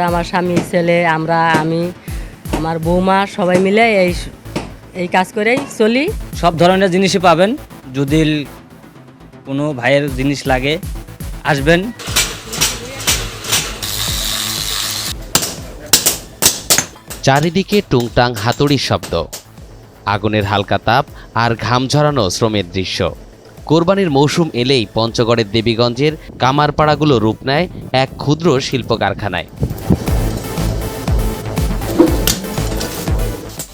আমার স্বামী, ছেলে, আমি, আমার বৌমা সবাই মিলে এই কাজ করেই চলি। সব ধরনের জিনিসই পাবেন। যদি কোনো ভাইয়ের জিনিস লাগে আসবেন। চারিদিকে টুংটাং হাতুড়ির শব্দ, আগুনের হালকা তাপ আর ঘাম ঝরানো শ্রমের দৃশ্য। কোরবানির মৌসুম এলেই পঞ্চগড়ের দেবীগঞ্জের কামারপাড়াগুলো রূপ নেয় এক ক্ষুদ্র শিল্প কারখানায়।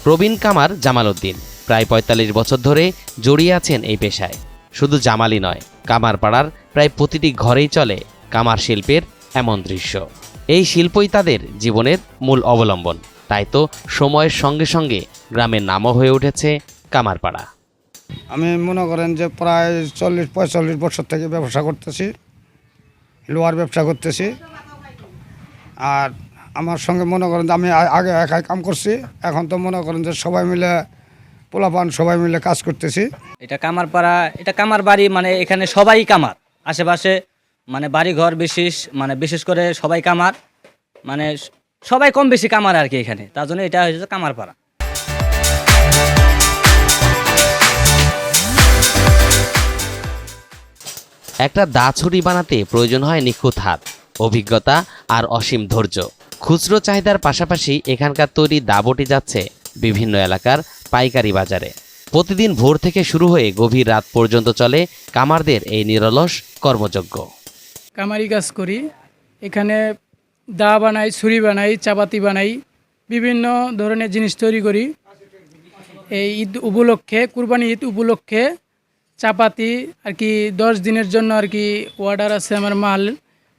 প্রবীণ কামার জামাল উদ্দিন প্রায় ৪৫ বছর ধরে জড়িয়ে আছেন এই পেশায়। শুধু জামালই নয়, কামারপাড়ার প্রায় প্রতিটি ঘরেই চলে কামার শিল্পের এমন দৃশ্য। এই শিল্পই তাদের জীবনের মূল অবলম্বন। তাই তো সময়ের সঙ্গে সঙ্গে গ্রামের নামও হয়ে উঠেছে কামারপাড়া। আমি মনে করেন যে প্রায় ৪০-৪৫ বছর থেকে ব্যবসা করতেছি, লোহার ব্যবসা করতেছি। আর আমার সঙ্গে মনে করেন যে আমি আগে একাই কাম করছি, এখন তো মনে করেন যে সবাই মিলে পোলাপান সবাই মিলে কাজ করতেছি। এটা কামারপাড়া, এটা কামার বাড়ি, মানে এখানে সবাই কামার। আশেপাশে মানে বাড়ি ঘর বিশেষ করে সবাই কামার, মানে সবাই কম বেশি কামার আর কি এখানে। তার জন্য এটা হচ্ছে কামারপাড়া। একটা দা ছুরি বানাতে প্রয়োজন হয় নিখুঁত হাত, অভিজ্ঞতা আর অসীম ধৈর্য। খুচরো চাহিদার পাশাপাশি এখানকার তৈরি দাবটি যাচ্ছে বিভিন্ন এলাকার পাইকারি বাজারে। প্রতিদিন ভোর থেকে শুরু হয়ে গভীর রাত পর্যন্ত চলে কামারদের এই নিরলস কর্মযজ্ঞ। কামারি কাজ করি, এখানে দা বানাই, ছুরি বানাই, চাপাতি বানাই, বিভিন্ন ধরনের জিনিস তৈরি করি। এই ঈদ উপলক্ষে, কুরবানি ঈদ উপলক্ষে চাপাতি আর কি 10 দিনের জন্য আর কি অর্ডার আছে। আমার মাল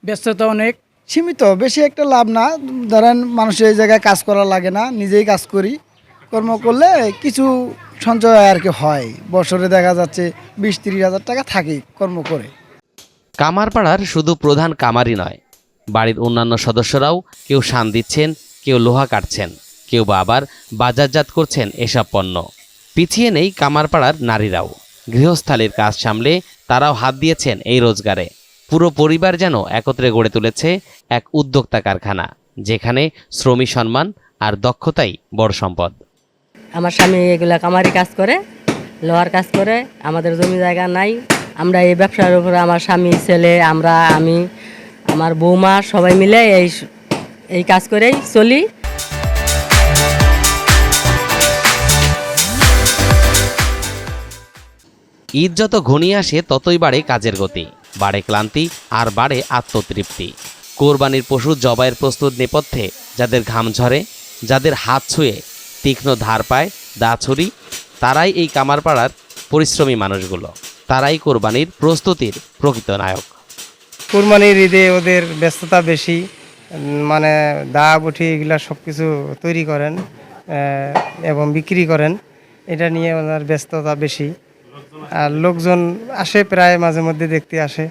ব্যস্ততা অনেক সীমিত, বেশি একটা লাভ না। ধরেন মানুষের এই জায়গায় কাজ করা লাগে না, নিজেই কাজ করি। কর্ম করলে কিছু সঞ্চয় আর কি হয়, বছরে দেখা যাচ্ছে 20-30 হাজার টাকা থাকে কর্ম করে। কামারপাড়ার শুধু প্রধান কামারই নয়, বাড়ির অন্যান্য সদস্যরাও কেউ শান দিচ্ছেন, কেউ লোহা কাটছেন, কেউ বা আবার বাজারজাত করছেন এসব পণ্য। পিছিয়ে নেই কামারপাড়ার নারীরাও। গৃহস্থালির কাজ সামলে তারাও হাত দিয়েছেন এই রোজগারে। পুরো পরিবার যেন একত্রে গড়ে তুলেছে এক উদ্যোক্তা কারখানা, যেখানে শ্রমিক সম্মান আর দক্ষতাই বড় সম্পদ। আমার স্বামী এগুলা কামারি কাজ করে, লোহার কাজ করে। আমাদের জমি জায়গা নাই, আমরা এই ব্যবসার উপরে আমার স্বামী, ছেলে, আমি, আমার বৌমা সবাই মিলে এই কাজ করেই চলি। ঈদ যত ঘনিয়ে আসে ততই বাড়ে কাজের গতি, বাড়ে ক্লান্তি আর বাড়ে আত্মতৃপ্তি। কোরবানির পশু জবাইয়ের প্রস্তুত নেপথ্যে যাদের ঘাম ঝরে, যাদের হাত ছুঁয়ে তীক্ষ্ণ ধার পায় দা ছুরি, তারাই এই কামারপাড়ার পরিশ্রমী মানুষগুলো। তারাই কোরবানির প্রস্তুতির প্রকৃত নায়ক। কোরবানির ঈদে ওদের ব্যস্ততা বেশি, মানে দা বটি এগুলা সব কিছু তৈরি করেন এবং বিক্রি করেন। এটা নিয়ে ওনার ব্যস্ততা বেশি। আর লোকজন আসে, প্রায় মাঝে মধ্যে দেখতে আসে।